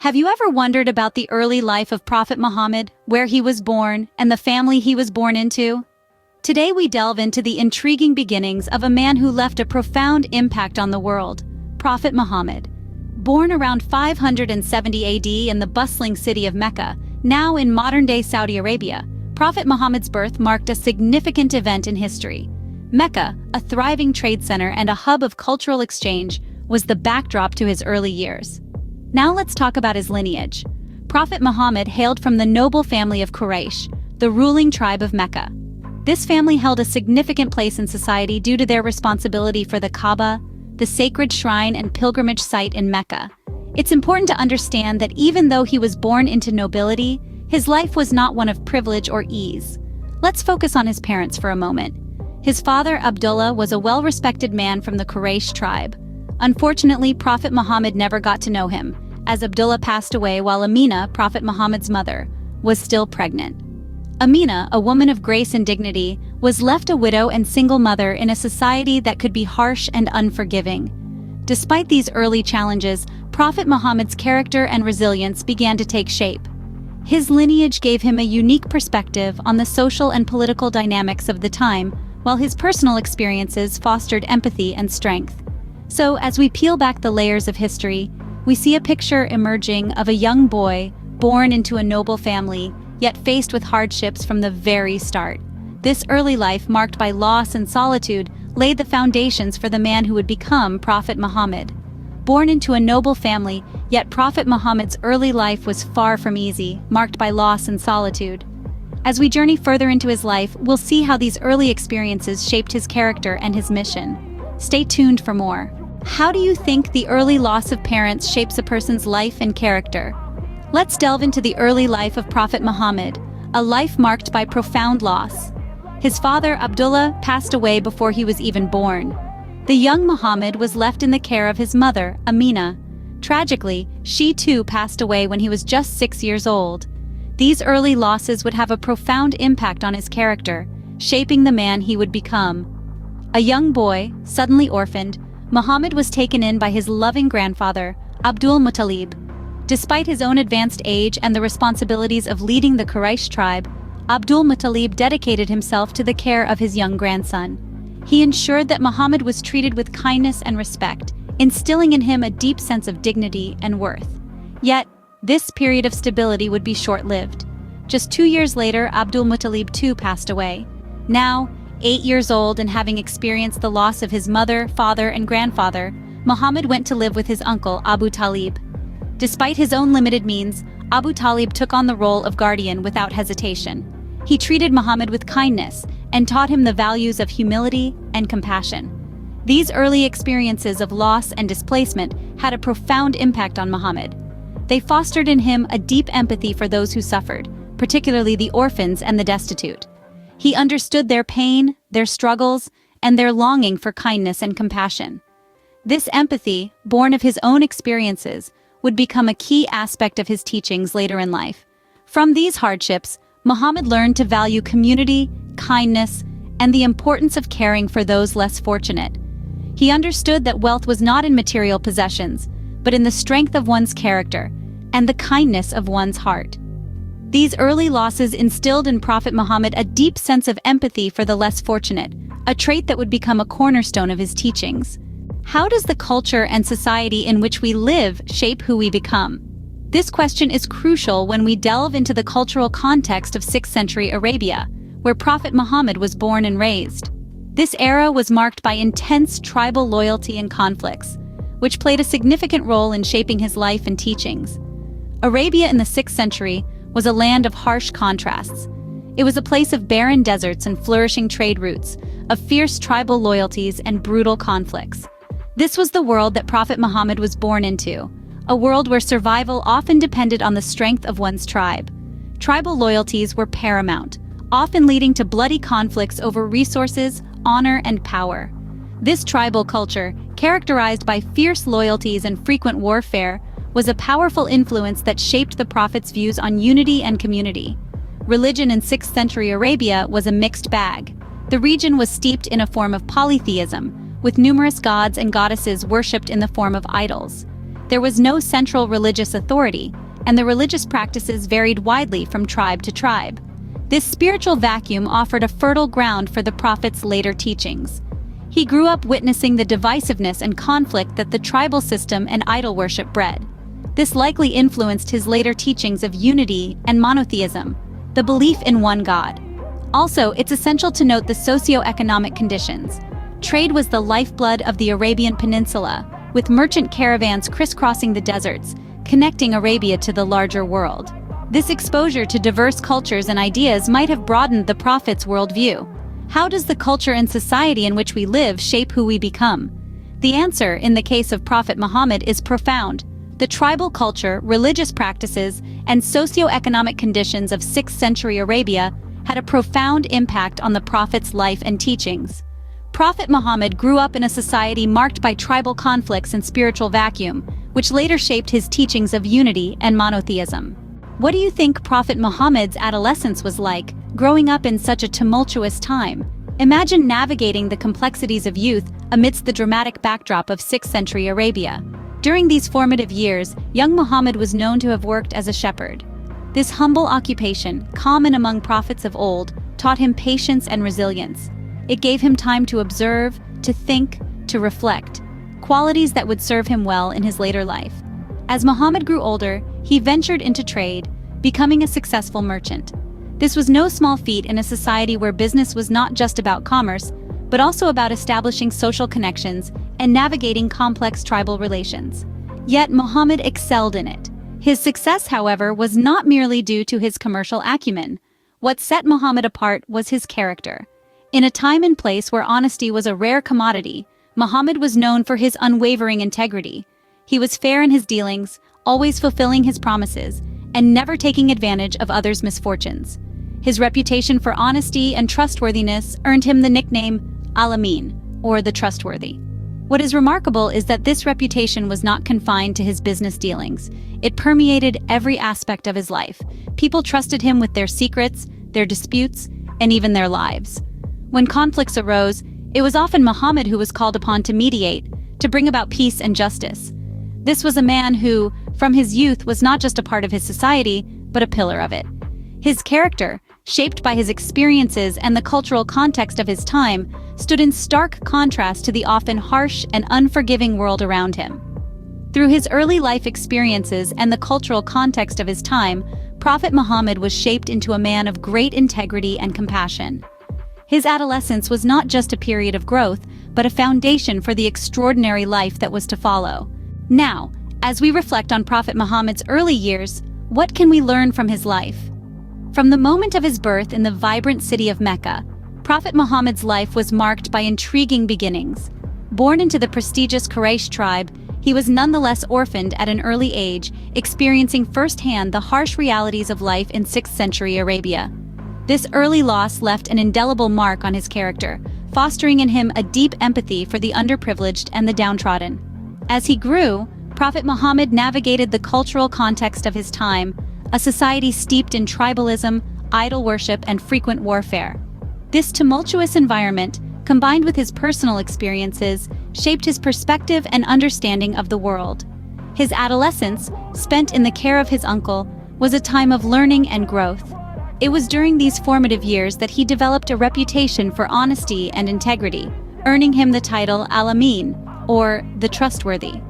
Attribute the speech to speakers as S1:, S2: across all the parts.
S1: Have you ever wondered about the early life of Prophet Muhammad, where he was born, and the family he was born into? Today we delve into the intriguing beginnings of a man who left a profound impact on the world, Prophet Muhammad. Born around 570 AD in the bustling city of Mecca, now in modern-day Saudi Arabia, Prophet Muhammad's birth marked a significant event in history. Mecca, a thriving trade center and a hub of cultural exchange, was the backdrop to his early years. Now let's talk about his lineage. Prophet Muhammad hailed from the noble family of Quraysh, the ruling tribe of Mecca. This family held a significant place in society due to their responsibility for the Kaaba, the sacred shrine and pilgrimage site in Mecca. It's important to understand that even though he was born into nobility, his life was not one of privilege or ease. Let's focus on his parents for a moment. His father, Abdullah, was a well-respected man from the Quraysh tribe. Unfortunately, Prophet Muhammad never got to know him, as Abdullah passed away while Amina, Prophet Muhammad's mother, was still pregnant. Amina, a woman of grace and dignity, was left a widow and single mother in a society that could be harsh and unforgiving. Despite these early challenges, Prophet Muhammad's character and resilience began to take shape. His lineage gave him a unique perspective on the social and political dynamics of the time, while his personal experiences fostered empathy and strength. So, as we peel back the layers of history, we see a picture emerging of a young boy born into a noble family, yet faced with hardships from the very start. This early life, marked by loss and solitude, laid the foundations for the man who would become Prophet Muhammad. Born into a noble family, yet Prophet Muhammad's early life was far from easy, marked by loss and solitude. As we journey further into his life, we'll see how these early experiences shaped his character and his mission. Stay tuned for more. How do you think the early loss of parents shapes a person's life and character? Let's delve into the early life of Prophet Muhammad, a life marked by profound loss. His father, Abdullah, passed away before he was even born. The young Muhammad was left in the care of his mother, Amina. Tragically, she too passed away when he was just 6 years old. These early losses would have a profound impact on his character, shaping the man he would become. A young boy, suddenly orphaned, Muhammad was taken in by his loving grandfather, Abdul Muttalib. Despite his own advanced age and the responsibilities of leading the Quraysh tribe, Abdul Muttalib dedicated himself to the care of his young grandson. He ensured that Muhammad was treated with kindness and respect, instilling in him a deep sense of dignity and worth. Yet, this period of stability would be short-lived. Just 2 years later, Abdul Muttalib too passed away. Now, 8 years old and having experienced the loss of his mother, father, and grandfather, Muhammad went to live with his uncle, Abu Talib. Despite his own limited means, Abu Talib took on the role of guardian without hesitation. He treated Muhammad with kindness and taught him the values of humility and compassion. These early experiences of loss and displacement had a profound impact on Muhammad. They fostered in him a deep empathy for those who suffered, particularly the orphans and the destitute. He understood their pain, their struggles, and their longing for kindness and compassion. This empathy, born of his own experiences, would become a key aspect of his teachings later in life. From these hardships, Muhammad learned to value community, kindness, and the importance of caring for those less fortunate. He understood that wealth was not in material possessions, but in the strength of one's character and the kindness of one's heart. These early losses instilled in Prophet Muhammad a deep sense of empathy for the less fortunate, a trait that would become a cornerstone of his teachings. How does the culture and society in which we live shape who we become? This question is crucial when we delve into the cultural context of 6th century Arabia, where Prophet Muhammad was born and raised. This era was marked by intense tribal loyalty and conflicts, which played a significant role in shaping his life and teachings. Arabia in the 6th century was a land of harsh contrasts. It was a place of barren deserts and flourishing trade routes, of fierce tribal loyalties and brutal conflicts. This was the world that Prophet Muhammad was born into, a world where survival often depended on the strength of one's tribe. Tribal loyalties were paramount, often leading to bloody conflicts over resources, honor, and power. This tribal culture, characterized by fierce loyalties and frequent warfare, was a powerful influence that shaped the Prophet's views on unity and community. Religion in 6th century Arabia was a mixed bag. The region was steeped in a form of polytheism, with numerous gods and goddesses worshipped in the form of idols. There was no central religious authority, and the religious practices varied widely from tribe to tribe. This spiritual vacuum offered a fertile ground for the prophet's later teachings. He grew up witnessing the divisiveness and conflict that the tribal system and idol worship bred. This likely influenced his later teachings of unity and monotheism, the belief in one God. Also, it's essential to note the socio-economic conditions. Trade was the lifeblood of the Arabian Peninsula, with merchant caravans crisscrossing the deserts, connecting Arabia to the larger world. This exposure to diverse cultures and ideas might have broadened the prophet's worldview. How does the culture and society in which we live shape who we become? The answer, in the case of Prophet Muhammad, is profound. The tribal culture, religious practices, and socio-economic conditions of 6th century Arabia had a profound impact on the prophet's life and teachings. Prophet Muhammad grew up in a society marked by tribal conflicts and spiritual vacuum, which later shaped his teachings of unity and monotheism. What do you think Prophet Muhammad's adolescence was like, growing up in such a tumultuous time? Imagine navigating the complexities of youth amidst the dramatic backdrop of 6th century Arabia. During these formative years, young Muhammad was known to have worked as a shepherd. This humble occupation, common among prophets of old, taught him patience and resilience. It gave him time to observe, to think, to reflect, qualities that would serve him well in his later life. As Muhammad grew older, he ventured into trade, becoming a successful merchant. This was no small feat in a society where business was not just about commerce, but also about establishing social connections and navigating complex tribal relations. Yet Muhammad excelled in it. His success, however, was not merely due to his commercial acumen. What set Muhammad apart was his character. In a time and place where honesty was a rare commodity, Muhammad was known for his unwavering integrity. He was fair in his dealings, always fulfilling his promises, and never taking advantage of others' misfortunes. His reputation for honesty and trustworthiness earned him the nickname Al-Amin, or the Trustworthy. What is remarkable is that this reputation was not confined to his business dealings. It permeated every aspect of his life. People trusted him with their secrets, their disputes, and even their lives. When conflicts arose, it was often Muhammad who was called upon to mediate, to bring about peace and justice. This was a man who, from his youth, was not just a part of his society, but a pillar of it. His character, shaped by his experiences and the cultural context of his time, stood in stark contrast to the often harsh and unforgiving world around him. Through his early life experiences and the cultural context of his time, Prophet Muhammad was shaped into a man of great integrity and compassion. His adolescence was not just a period of growth, but a foundation for the extraordinary life that was to follow. Now, as we reflect on Prophet Muhammad's early years, what can we learn from his life? From the moment of his birth in the vibrant city of Mecca, Prophet Muhammad's life was marked by intriguing beginnings. Born into the prestigious Quraysh tribe, he was nonetheless orphaned at an early age, experiencing firsthand the harsh realities of life in 6th century Arabia. This early loss left an indelible mark on his character, fostering in him a deep empathy for the underprivileged and the downtrodden. As he grew, Prophet Muhammad navigated the cultural context of his time, a society steeped in tribalism, idol worship, and frequent warfare. This tumultuous environment, combined with his personal experiences, shaped his perspective and understanding of the world. His adolescence, spent in the care of his uncle, was a time of learning and growth. It was during these formative years that he developed a reputation for honesty and integrity, earning him the title Al-Amin, or the Trustworthy.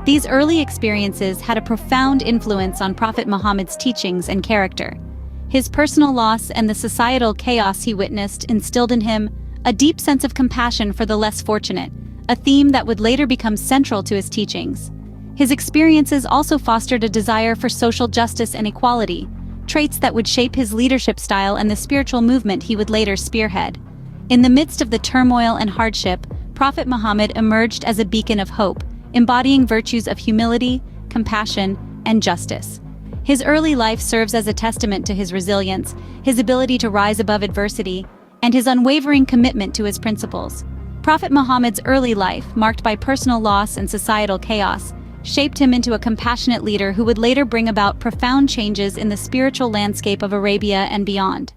S1: These early experiences had a profound influence on Prophet Muhammad's teachings and character. His personal loss and the societal chaos he witnessed instilled in him a deep sense of compassion for the less fortunate, a theme that would later become central to his teachings. His experiences also fostered a desire for social justice and equality, traits that would shape his leadership style and the spiritual movement he would later spearhead. In the midst of the turmoil and hardship, Prophet Muhammad emerged as a beacon of hope, embodying virtues of humility, compassion, and justice. His early life serves as a testament to his resilience, his ability to rise above adversity, and his unwavering commitment to his principles. Prophet Muhammad's early life, marked by personal loss and societal chaos, shaped him into a compassionate leader who would later bring about profound changes in the spiritual landscape of Arabia and beyond.